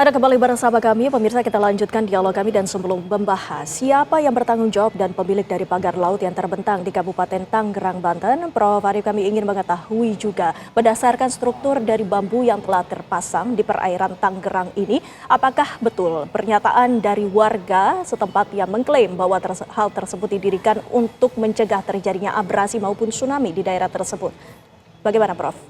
Ada kembali bersama kami, pemirsa, kita lanjutkan dialog kami dan sebelum membahas siapa yang bertanggung jawab dan pemilik dari pagar laut yang terbentang di Kabupaten Tangerang, Banten, Prof. Arif, kami ingin mengetahui juga berdasarkan struktur dari bambu yang telah terpasang di perairan Tangerang ini, apakah betul pernyataan dari warga setempat yang mengklaim bahwa hal tersebut didirikan untuk mencegah terjadinya abrasi maupun tsunami di daerah tersebut. Bagaimana, Prof?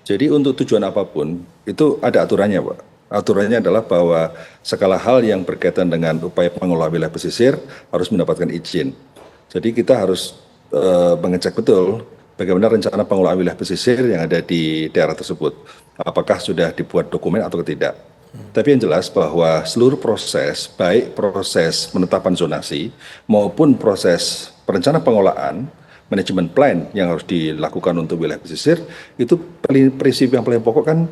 Jadi untuk tujuan apapun itu ada aturannya, Pak. Aturannya adalah bahwa segala hal yang berkaitan dengan upaya pengelolaan wilayah pesisir harus mendapatkan izin. Jadi kita harus mengecek betul bagaimana rencana pengelolaan wilayah pesisir yang ada di daerah tersebut. Apakah sudah dibuat dokumen atau tidak. Tapi yang jelas bahwa seluruh proses, baik proses penetapan zonasi maupun proses perencanaan pengelolaan, manajemen plan yang harus dilakukan untuk wilayah pesisir, itu prinsip yang paling pokok kan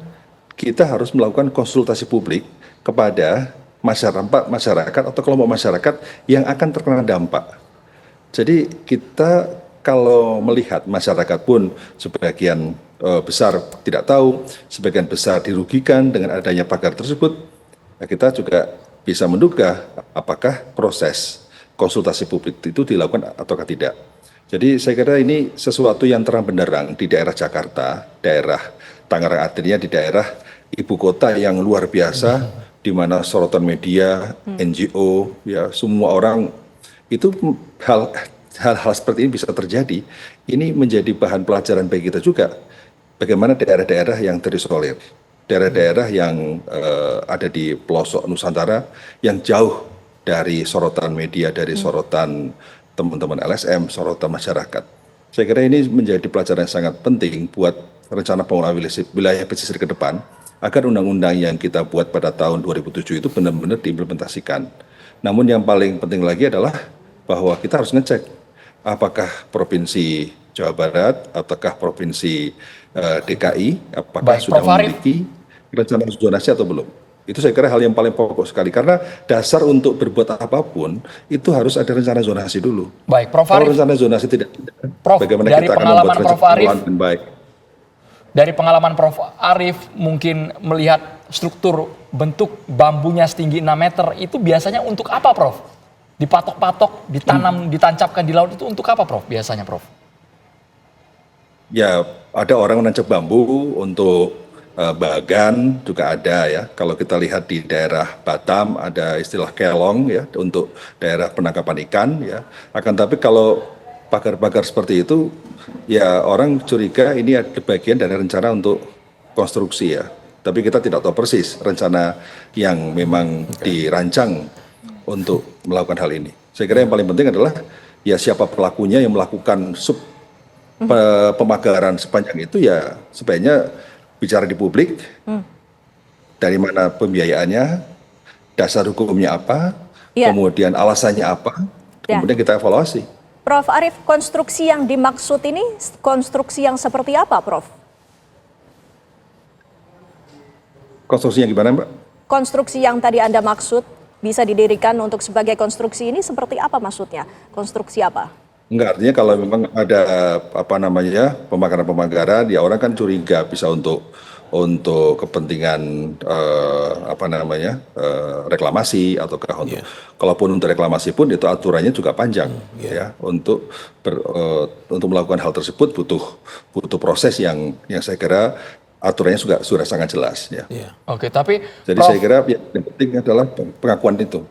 kita harus melakukan konsultasi publik kepada masyarakat atau kelompok masyarakat yang akan terkena dampak. Jadi kita kalau melihat masyarakat pun sebagian besar tidak tahu, sebagian besar dirugikan dengan adanya pagar tersebut, nah kita juga bisa menduga apakah proses konsultasi publik itu dilakukan ataukah tidak. Jadi saya kira ini sesuatu yang terang benderang di daerah Jakarta, daerah Tangerang, artinya di daerah ibu kota yang luar biasa, di mana sorotan media, NGO, ya semua orang itu hal-hal seperti ini bisa terjadi. Ini menjadi bahan pelajaran bagi kita juga. Bagaimana daerah-daerah yang terisolir, daerah-daerah yang ada di pelosok Nusantara yang jauh dari sorotan media, dari sorotan teman-teman LSM, sorotan masyarakat. Saya kira ini menjadi pelajaran yang sangat penting buat rencana pengelolaan wilayah pesisir ke depan, agar undang-undang yang kita buat pada tahun 2007 itu benar-benar diimplementasikan. Namun yang paling penting lagi adalah bahwa kita harus ngecek apakah Provinsi Jawa Barat, ataukah Provinsi DKI, apakah sudah memiliki rencana zonasi atau belum. Itu saya kira hal yang paling pokok sekali, karena dasar untuk berbuat apapun itu harus ada rencana zonasi dulu. Baik, Prof. Arif. Kalau rencana zonasi tidak, Prof, bagaimana dari kita akan membuat rencana pengelolaan dengan baik? Dari pengalaman Prof. Arif mungkin melihat struktur bentuk bambunya setinggi 6 meter itu biasanya untuk apa, Prof? Dipatok-patok, ditanam, ditancapkan di laut itu untuk apa, Prof? Biasanya, Prof? Ya, ada orang menancap bambu untuk bagan juga ada ya. Kalau kita lihat di daerah Batam ada istilah kelong ya untuk daerah penangkapan ikan ya. Akan tapi kalau pagar-pagar seperti itu ya orang curiga ini ada bagian dari rencana untuk konstruksi ya. Tapi kita tidak tahu persis rencana yang memang dirancang untuk melakukan hal ini. Saya kira yang paling penting adalah ya siapa pelakunya yang melakukan pemagaran sepanjang itu ya sebaiknya bicara di publik, dari mana pembiayaannya, dasar hukumnya apa, kemudian alasannya apa, kemudian kita evaluasi. Prof. Arif, konstruksi yang dimaksud ini konstruksi yang seperti apa, Prof? Konstruksinya gimana, Mbak? Konstruksi yang tadi Anda maksud bisa didirikan untuk sebagai konstruksi ini seperti apa maksudnya? Konstruksi apa? Enggak, artinya kalau memang ada pemagaran-pemagaran, ya orang kan curiga bisa untuk kepentingan reklamasi ataukah untuk kalaupun untuk reklamasi pun itu aturannya juga panjang ya untuk melakukan hal tersebut butuh proses yang saya kira aturannya sudah sangat jelas ya. Oke, tapi jadi Prof, saya kira yang penting adalah pengakuan itu.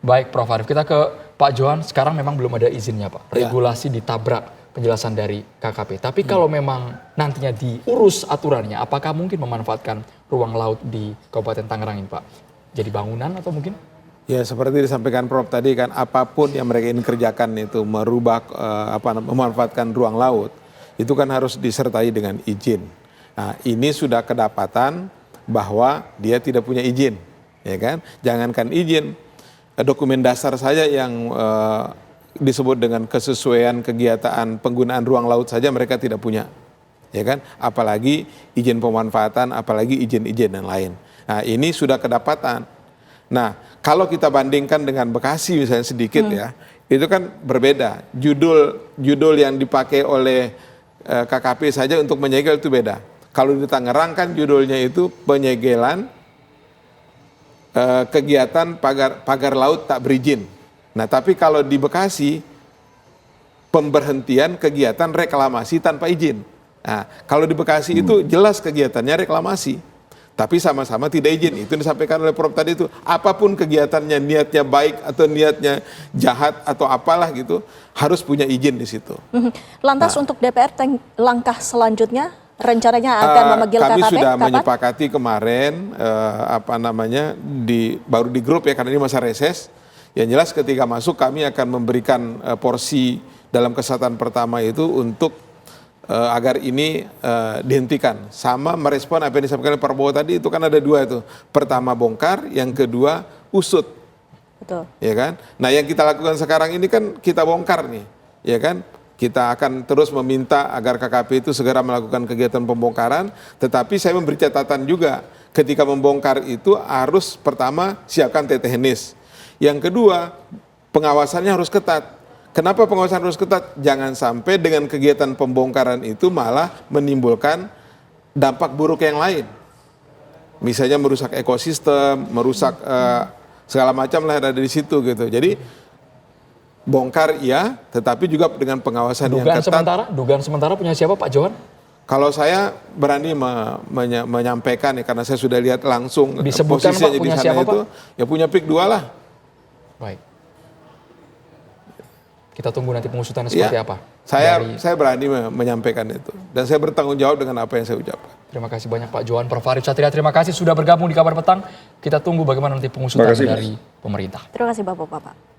Baik, Prof. Arif, kita ke Pak Johan. Sekarang memang belum ada izinnya, Pak. Regulasi ditabrak penjelasan dari KKP. Tapi kalau memang nantinya diurus aturannya, apakah mungkin memanfaatkan ruang laut di Kabupaten Tangerang ini, Pak? Jadi bangunan atau mungkin? Ya, seperti disampaikan Prof tadi kan, apapun yang mereka ingin kerjakan itu merubah memanfaatkan ruang laut, itu kan harus disertai dengan izin. Nah, ini sudah kedapatan bahwa dia tidak punya izin, ya kan? Jangankan izin, dokumen dasar saja yang disebut dengan kesesuaian kegiatan penggunaan ruang laut saja mereka tidak punya, ya kan? Apalagi izin pemanfaatan, apalagi izin-izin yang lain. Nah, ini sudah kedapatan. Nah, kalau kita bandingkan dengan Bekasi misalnya sedikit ya, itu kan berbeda. Judul yang dipakai oleh KKP saja untuk menyegel itu beda. Kalau di Tangerang kan judulnya itu penyegelan kegiatan pagar laut tak berizin. Nah, tapi kalau di Bekasi pemberhentian kegiatan reklamasi tanpa izin. Nah, kalau di Bekasi itu jelas kegiatannya reklamasi, tapi sama-sama tidak izin. Itu disampaikan oleh Prof tadi itu. Apapun kegiatannya, niatnya baik atau niatnya jahat atau apalah gitu, harus punya izin di situ. Lantas untuk DPR langkah selanjutnya rencananya akan memanggil kami KKP sudah kapan? menyepakati kemarin baru di grup ya, karena ini masa reses. Yang jelas ketika masuk kami akan memberikan porsi dalam kesempatan pertama itu untuk agar ini dihentikan. Sama merespon apa yang disampaikan oleh Prabowo tadi, itu kan ada dua itu. Pertama bongkar, yang kedua usut. Betul. Ya kan? Nah, yang kita lakukan sekarang ini kan kita bongkar nih, ya kan? Kita akan terus meminta agar KKP itu segera melakukan kegiatan pembongkaran, tetapi saya memberi catatan juga, ketika membongkar itu harus pertama siapkan teknis. Yang kedua, pengawasannya harus ketat. Kenapa pengawasan harus ketat? Jangan sampai dengan kegiatan pembongkaran itu malah menimbulkan dampak buruk yang lain. Misalnya merusak ekosistem, merusak segala macam lah ada di situ gitu. Jadi bongkar iya, tetapi juga dengan pengawasan yang ketat. Dugaan sementara punya siapa Pak Johan? Kalau saya berani menyampaikan ya, karena saya sudah lihat langsung Disebutkan posisinya Pak, di punya sana siapa, itu, ya punya PIK 2 lah. Baik. Kita tunggu nanti pengusutannya seperti apa. Saya berani menyampaikan itu, dan saya bertanggung jawab dengan apa yang saya ucapkan. Terima kasih banyak Pak Johan. Prof Arief Satria, terima kasih sudah bergabung di Kabar Petang. Kita tunggu bagaimana nanti pengusutan dari pemerintah. Terima kasih Bapak-Bapak.